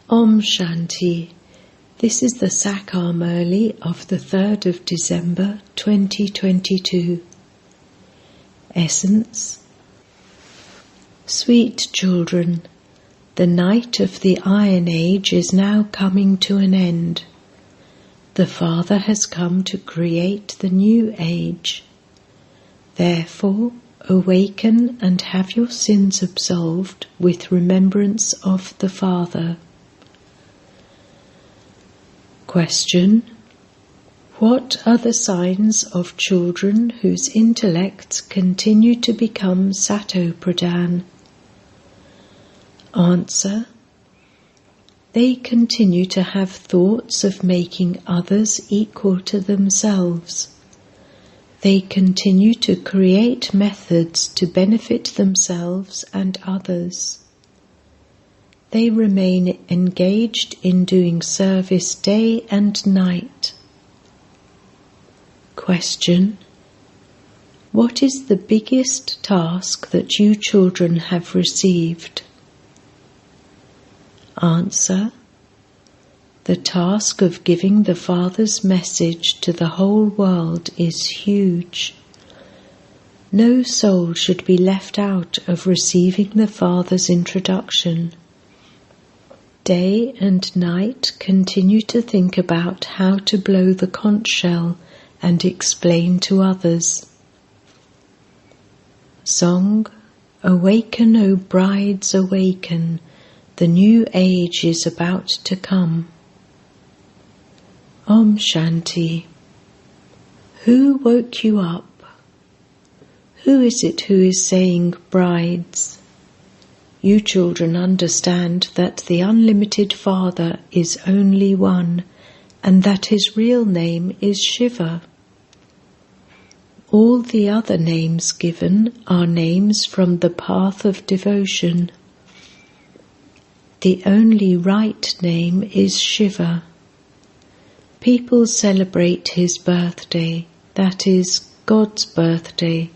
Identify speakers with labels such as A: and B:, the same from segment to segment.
A: Om Shanti. This is the Sakar Murli of the 3rd of December 2022. Essence. Sweet children, the night of the Iron Age is now coming to an end. The Father has come to create the new age. Therefore, awaken and have your sins absolved with remembrance of the Father. Question. What are the signs of children whose intellects continue to become Sato-Pradhan? Answer. They continue to have thoughts of making others equal to themselves. They continue to create methods to benefit themselves and others. They remain engaged in doing service day and night. Question. What is the biggest task that you children have received? Answer. The task of giving the Father's message to the whole world is huge. No soul should be left out of receiving the Father's introduction. Day and night continue to think about how to blow the conch shell and explain to others. Song. Awaken, O brides, awaken, the new age is about to come. Om Shanti. Who woke you up? Who is it who is saying brides? You children understand that the unlimited Father is only one, and that his real name is Shiva. All the other names given are names from the path of devotion. The only right name is Shiva. People celebrate his birthday, that is, God's birthday.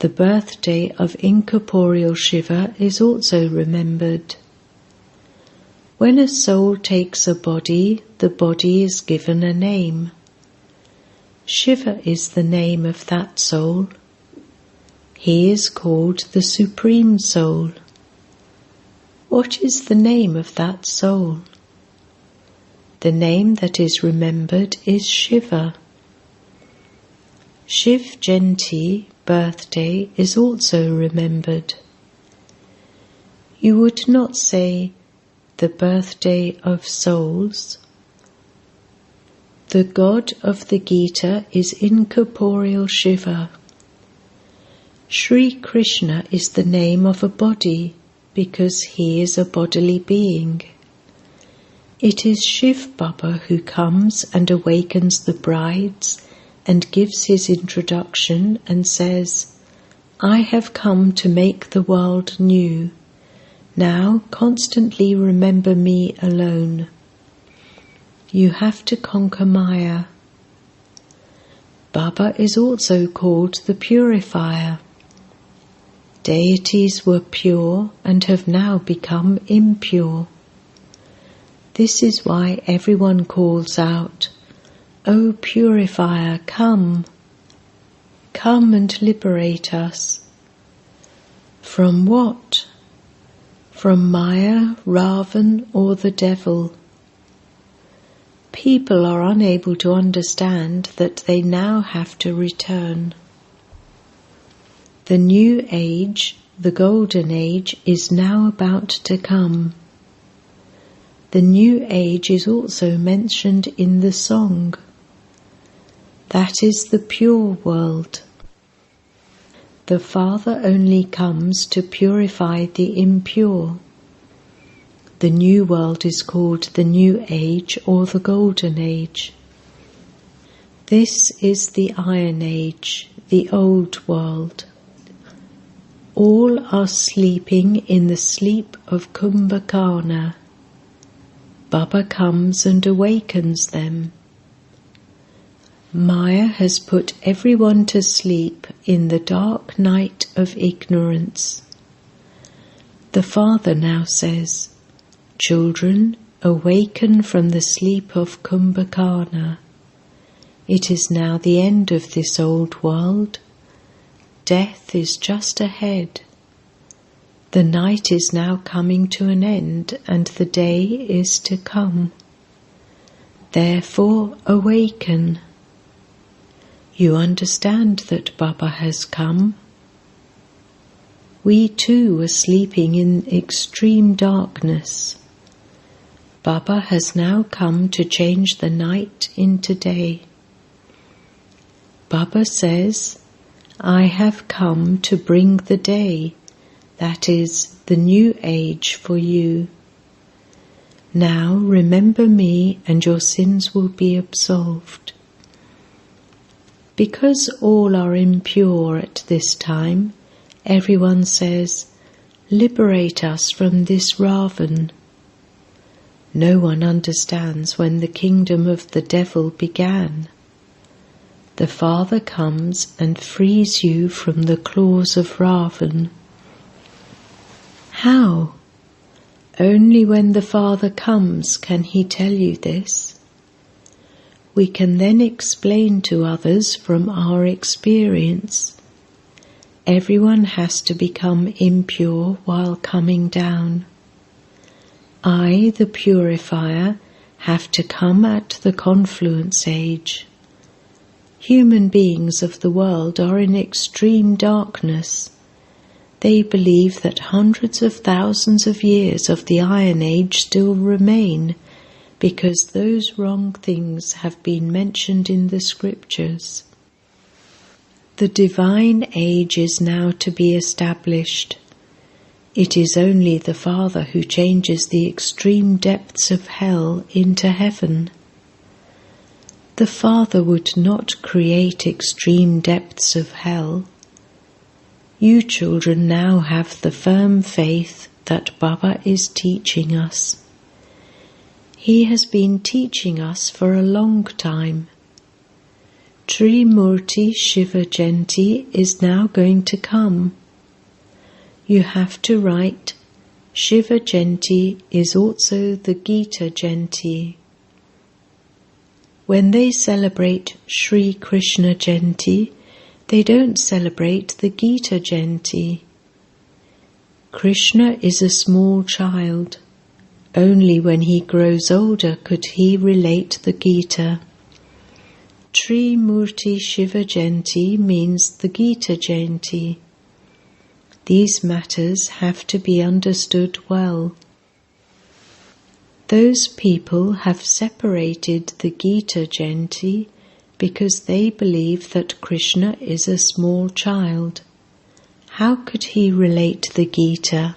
A: The birthday of incorporeal Shiva is also remembered. When a soul takes a body, the body is given a name. Shiva is the name of that soul. He is called the Supreme Soul. What is the name of that soul? The name that is remembered is Shiva. Shiv Jayanti, birthday, is also remembered. You would not say the birthday of souls. The God of the Gita is incorporeal Shiva. Sri Krishna is the name of a body because he is a bodily being. It is Shiv Baba who comes and awakens the brides and gives his introduction and says, I have come to make the world new. Now constantly remember me alone. You have to conquer Maya. Baba is also called the Purifier. Deities were pure and have now become impure. This is why everyone calls out, O Purifier, come! Come and liberate us. From what? From Maya, Ravan, or the devil? People are unable to understand that they now have to return. The new age, the golden age, is now about to come. The new age is also mentioned in the song. That is the pure world. The Father only comes to purify the impure. The new world is called the New Age or the Golden Age. This is the Iron Age, the old world. All are sleeping in the sleep of Kumbhakarna. Baba comes and awakens them. Maya has put everyone to sleep in the dark night of ignorance. The Father now says, Children, awaken from the sleep of Kumbhakarna. It is now the end of this old world. Death is just ahead. The night is now coming to an end, and the day is to come. Therefore, awaken. You understand that Baba has come. We too were sleeping in extreme darkness. Baba has now come to change the night into day. Baba says, I have come to bring the day, that is, the new age for you. Now remember me and your sins will be absolved. Because all are impure at this time, everyone says, liberate us from this Ravan. No one understands when the kingdom of the devil began. The Father comes and frees you from the claws of Ravan. How? Only when the Father comes can he tell you this. We can then explain to others from our experience. Everyone has to become impure while coming down. I, the purifier, have to come at the confluence age. Human beings of the world are in extreme darkness. They believe that hundreds of thousands of years of the Iron Age still remain, because those wrong things have been mentioned in the scriptures. The divine age is now to be established. It is only the Father who changes the extreme depths of hell into heaven. The Father would not create extreme depths of hell. You children now have the firm faith that Baba is teaching us. He has been teaching us for a long time. Trimurti Shiva Jayanti is now going to come. You have to write, Shiva Jayanti is also the Gita Jayanti. When they celebrate Sri Krishna Jayanti, they don't celebrate the Gita Jayanti. Krishna is a small child. Only when he grows older could he relate the Gita. Trimurti Shiva Jayanti means the Gita Jayanti. These matters have to be understood well. Those people have separated the Gita Jayanti because they believe that Krishna is a small child. How could he relate the Gita?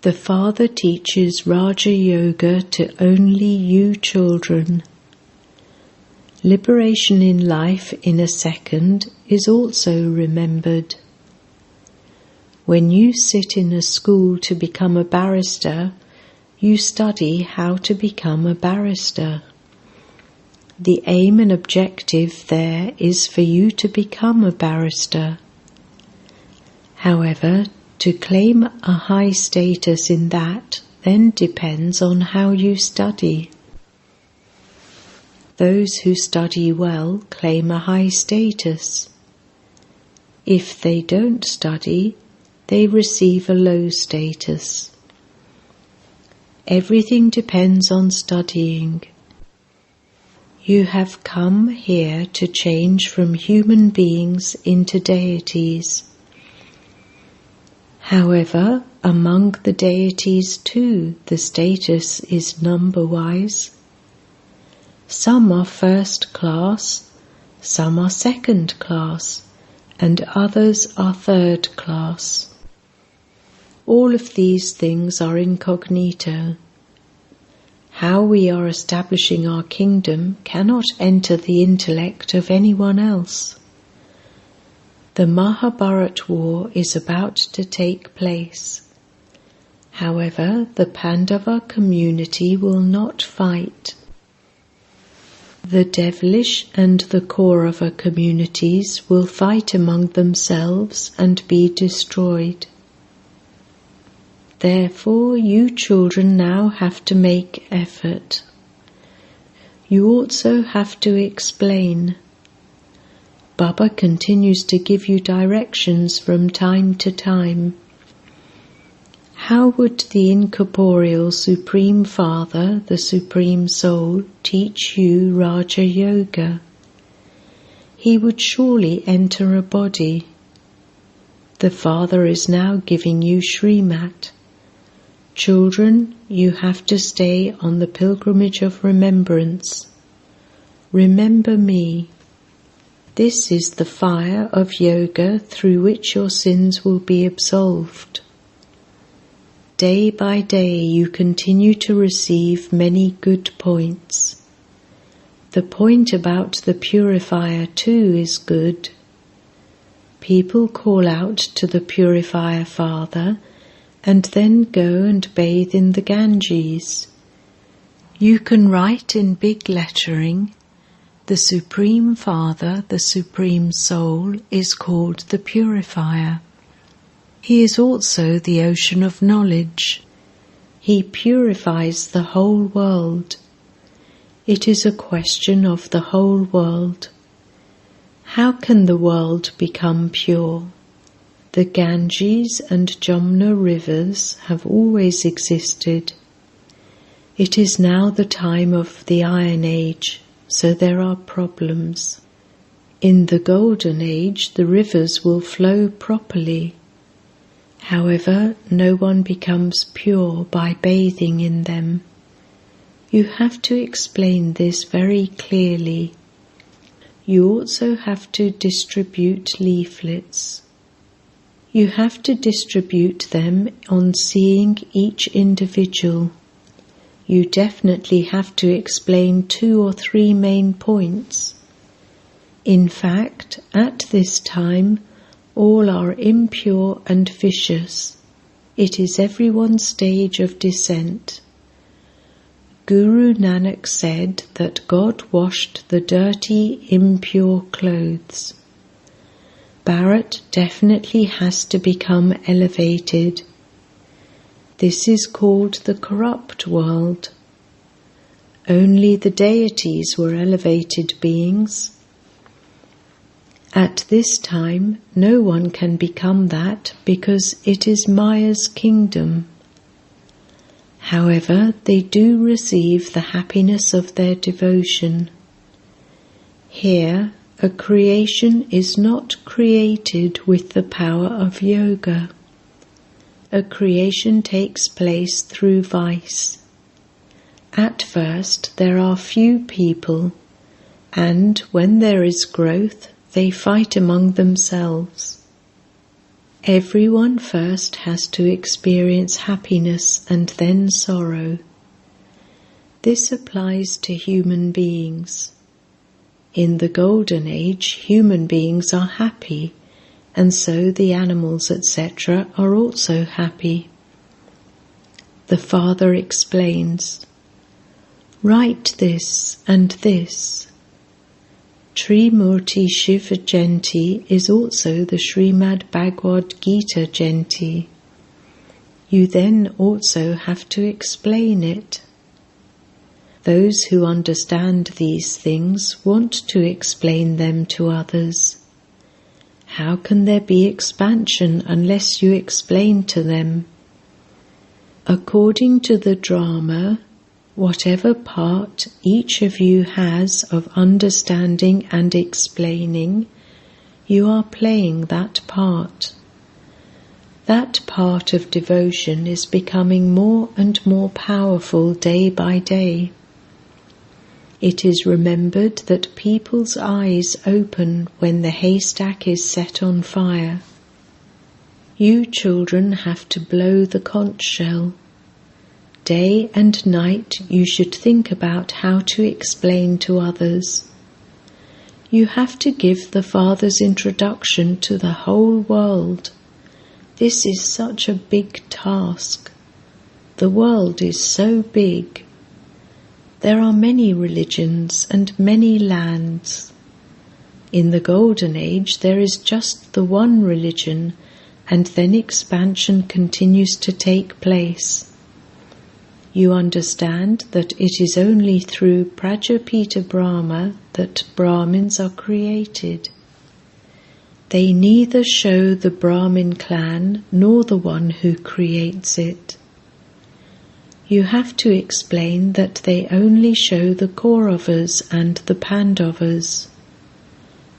A: The Father teaches Raja Yoga to only you children. Liberation in life in a second is also remembered. When you sit in a school to become a barrister, you study how to become a barrister. The aim and objective there is for you to become a barrister. However, to claim a high status in that then depends on how you study. Those who study well claim a high status. If they don't study, they receive a low status. Everything depends on studying. You have come here to change from human beings into deities. However, among the deities too, the status is number-wise. Some are first class, some are second class, and others are third class. All of these things are incognito. How we are establishing our kingdom cannot enter the intellect of anyone else. The Mahabharat war is about to take place. However, the Pandava community will not fight. The devilish and the Kaurava communities will fight among themselves and be destroyed. Therefore, you children now have to make effort. You also have to explain. Baba continues to give you directions from time to time. How would the incorporeal Supreme Father, the Supreme Soul, teach you Raja Yoga? He would surely enter a body. The Father is now giving you Srimat. Children, you have to stay on the pilgrimage of remembrance. Remember me. This is the fire of yoga through which your sins will be absolved. Day by day you continue to receive many good points. The point about the purifier too is good. People call out to the purifier Father and then go and bathe in the Ganges. You can write in big lettering, the Supreme Father, the Supreme Soul, is called the Purifier. He is also the ocean of knowledge. He purifies the whole world. It is a question of the whole world. How can the world become pure? The Ganges and Jamna rivers have always existed. It is now the time of the Iron Age, so there are problems. In the Golden Age, the rivers will flow properly. However, no one becomes pure by bathing in them. You have to explain this very clearly. You also have to distribute leaflets. You have to distribute them on seeing each individual. You definitely have to explain 2 or 3 main points. In fact, at this time, all are impure and vicious. It is everyone's stage of descent. Guru Nanak said that God washed the dirty, impure clothes. Bharat definitely has to become elevated. This is called the corrupt world. Only the deities were elevated beings. At this time, no one can become that because it is Maya's kingdom. However, they do receive the happiness of their devotion. Here, a creation is not created with the power of yoga. A creation takes place through vice. At first, there are few people, and when there is growth, they fight among themselves. Everyone first has to experience happiness and then sorrow. This applies to human beings. In the Golden Age, human beings are happy, and so the animals, etc., are also happy. The Father explains, "Write this and this." Trimurti Shiva Jayanti is also the Srimad Bhagavad Gita Jayanti. You then also have to explain it. Those who understand these things want to explain them to others. How can there be expansion unless you explain to them? According to the drama, whatever part each of you has of understanding and explaining, you are playing that part. That part of devotion is becoming more and more powerful day by day. It is remembered that people's eyes open when the haystack is set on fire. You children have to blow the conch shell. Day and night you should think about how to explain to others. You have to give the Father's introduction to the whole world. This is such a big task. The world is so big. There are many religions and many lands. In the Golden Age there is just the one religion, and then expansion continues to take place. You understand that it is only through Prajapita Brahma that Brahmins are created. They neither show the Brahmin clan nor the one who creates it. You have to explain that they only show the Kauravas and the Pandavas.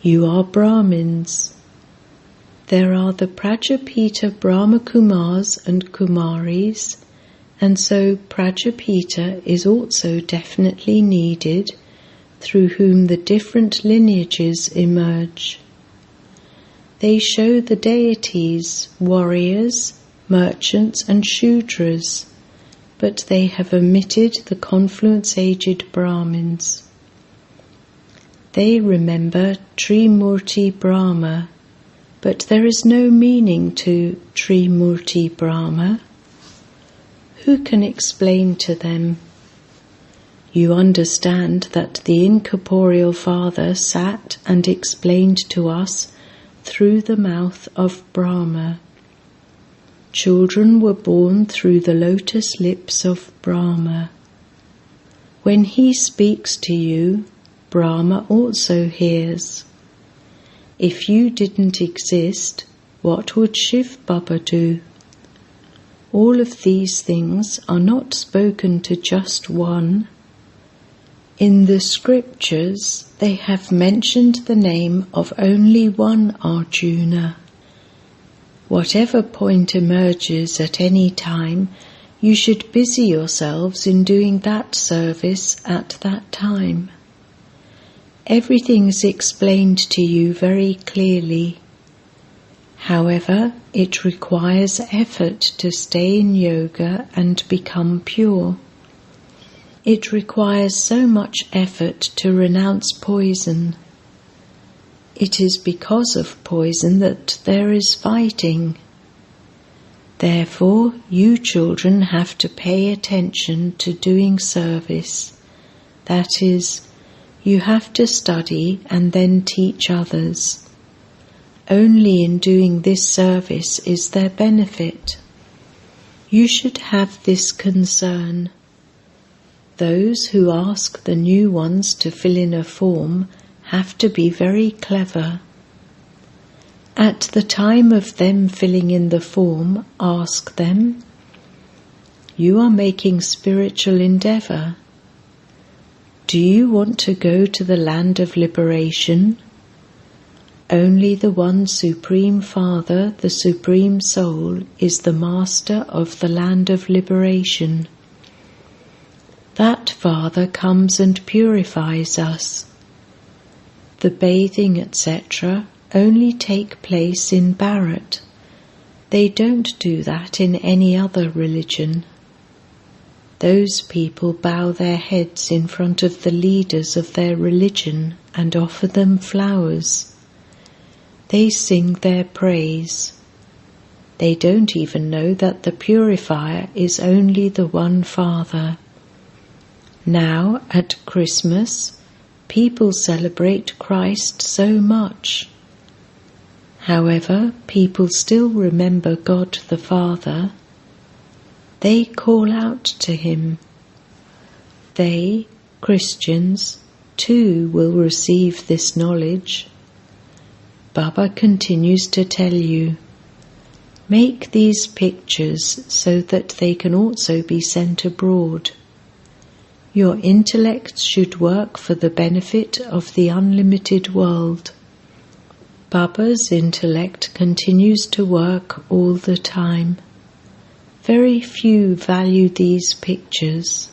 A: You are Brahmins. There are the Prajapita Brahma Kumaris and Kumaris, and so Prajapita is also definitely needed, through whom the different lineages emerge. They show the deities, warriors, merchants and Shudras, but they have omitted the confluence-aged Brahmins. They remember Trimurti Brahma, but there is no meaning to Trimurti Brahma. Who can explain to them? You understand that the incorporeal Father sat and explained to us through the mouth of Brahma. Children were born through the lotus lips of Brahma. When he speaks to you, Brahma also hears. If you didn't exist, what would Shiv Baba do? All of these things are not spoken to just one. In the scriptures, they have mentioned the name of only one Arjuna. Whatever point emerges at any time, you should busy yourselves in doing that service at that time. Everything is explained to you very clearly. However, it requires effort to stay in yoga and become pure. It requires so much effort to renounce poison. It is because of poison that there is fighting. Therefore, you children have to pay attention to doing service. That is, you have to study and then teach others. Only in doing this service is there benefit. You should have this concern. Those who ask the new ones to fill in a form have to be very clever. At the time of them filling in the form, ask them, "You are making spiritual endeavour. Do you want to go to the land of liberation? Only the one Supreme Father, the Supreme Soul, is the Master of the land of liberation. That Father comes and purifies us. The bathing, etc., only take place in Bharat. They don't do that in any other religion. Those people bow their heads in front of the leaders of their religion and offer them flowers. They sing their praise. They don't even know that the purifier is only the one Father. Now, at Christmas, people celebrate Christ so much. However, people still remember God the Father. They call out to Him. They, Christians, too will receive this knowledge. Baba continues to tell you, make these pictures so that they can also be sent abroad. Your intellect should work for the benefit of the unlimited world. Baba's intellect continues to work all the time. Very few value these pictures.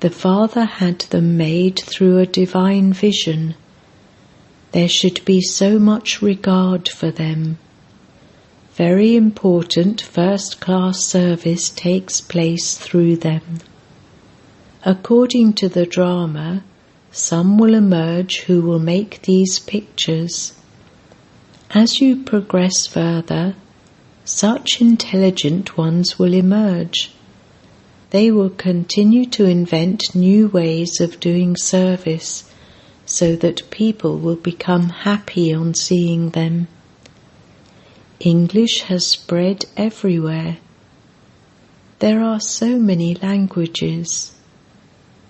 A: The Father had them made through a divine vision. There should be so much regard for them. Very important first-class service takes place through them. According to the drama, some will emerge who will make these pictures. As you progress further, such intelligent ones will emerge. They will continue to invent new ways of doing service, so that people will become happy on seeing them. English has spread everywhere. There are so many languages.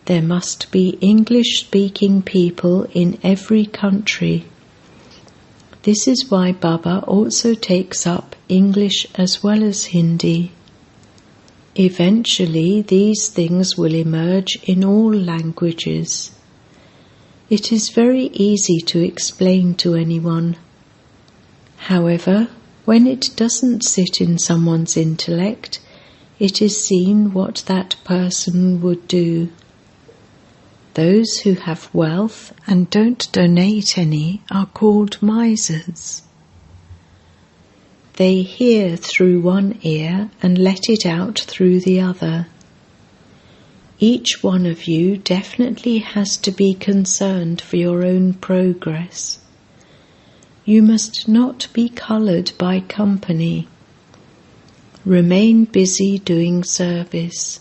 A: There must be English-speaking people in every country. This is why Baba also takes up English as well as Hindi. Eventually, these things will emerge in all languages. It is very easy to explain to anyone. However, when it doesn't sit in someone's intellect, it is seen what that person would do. Those who have wealth and don't donate any are called misers. They hear through one ear and let it out through the other. Each one of you definitely has to be concerned for your own progress. You must not be coloured by company. Remain busy doing service.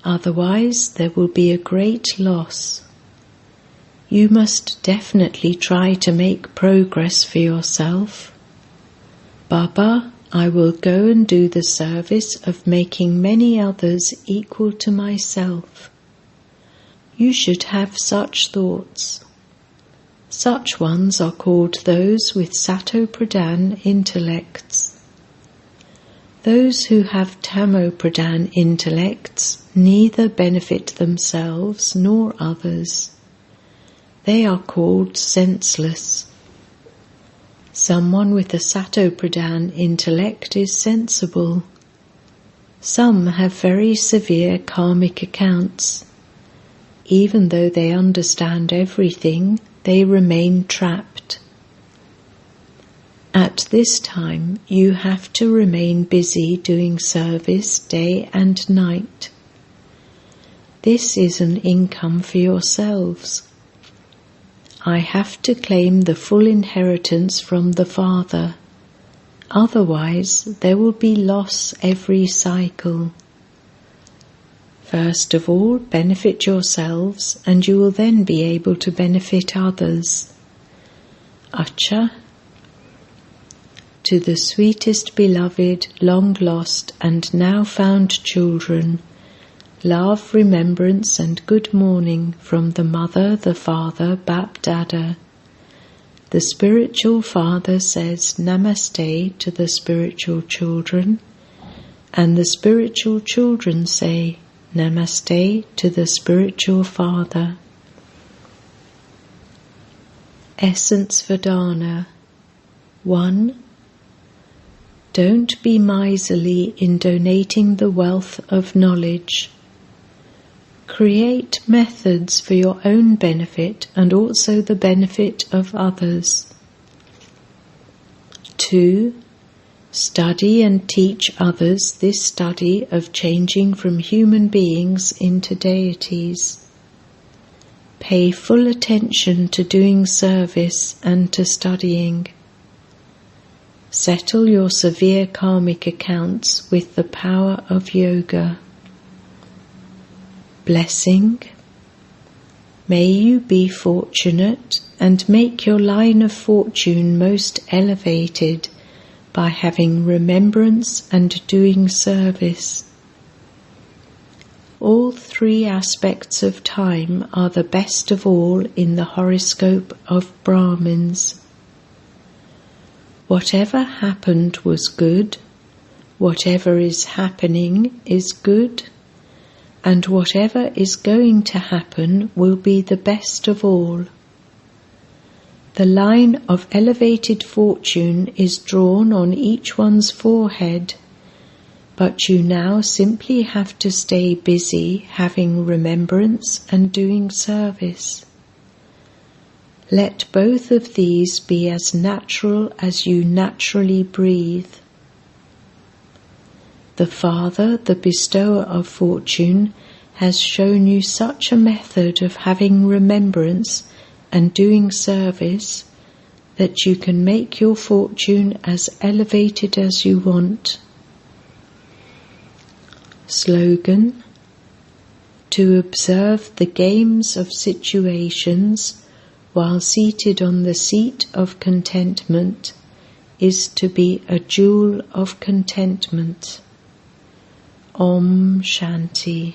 A: Otherwise, there will be a great loss. You must definitely try to make progress for yourself. Baba, I will go and do the service of making many others equal to myself. You should have such thoughts. Such ones are called those with Sato-Pradhan intellects. Those who have Tamo-Pradhan intellects neither benefit themselves nor others. They are called senseless. Someone with a Sato-Pradhan intellect is sensible. Some have very severe karmic accounts. Even though they understand everything, they remain trapped. At this time, you have to remain busy doing service day and night. This is an income for yourselves. I have to claim the full inheritance from the Father. Otherwise, there will be loss every cycle. First of all, benefit yourselves, and you will then be able to benefit others. Acha. To the sweetest beloved, long lost and now found children, love, remembrance and good morning from the Mother, the Father, Bap Dada. The spiritual father says Namaste to the spiritual children, and the spiritual children say Namaste to the spiritual father. Essence Vedana 1. Don't be miserly in donating the wealth of knowledge. Create methods for your own benefit and also the benefit of others. 2. Study and teach others this study of changing from human beings into deities. Pay full attention to doing service and to studying. Settle your severe karmic accounts with the power of yoga. Blessing. May you be fortunate and make your line of fortune most elevated by having remembrance and doing service. All 3 aspects of time are the best of all in the horoscope of Brahmins. Whatever happened was good, whatever is happening is good, and whatever is going to happen will be the best of all. The line of elevated fortune is drawn on each one's forehead, but you now simply have to stay busy having remembrance and doing service. Let both of these be as natural as you naturally breathe. The Father, the bestower of fortune, has shown you such a method of having remembrance and doing service that you can make your fortune as elevated as you want. Slogan: to observe the games of situations while seated on the seat of contentment is to be a jewel of contentment. Om Shanti.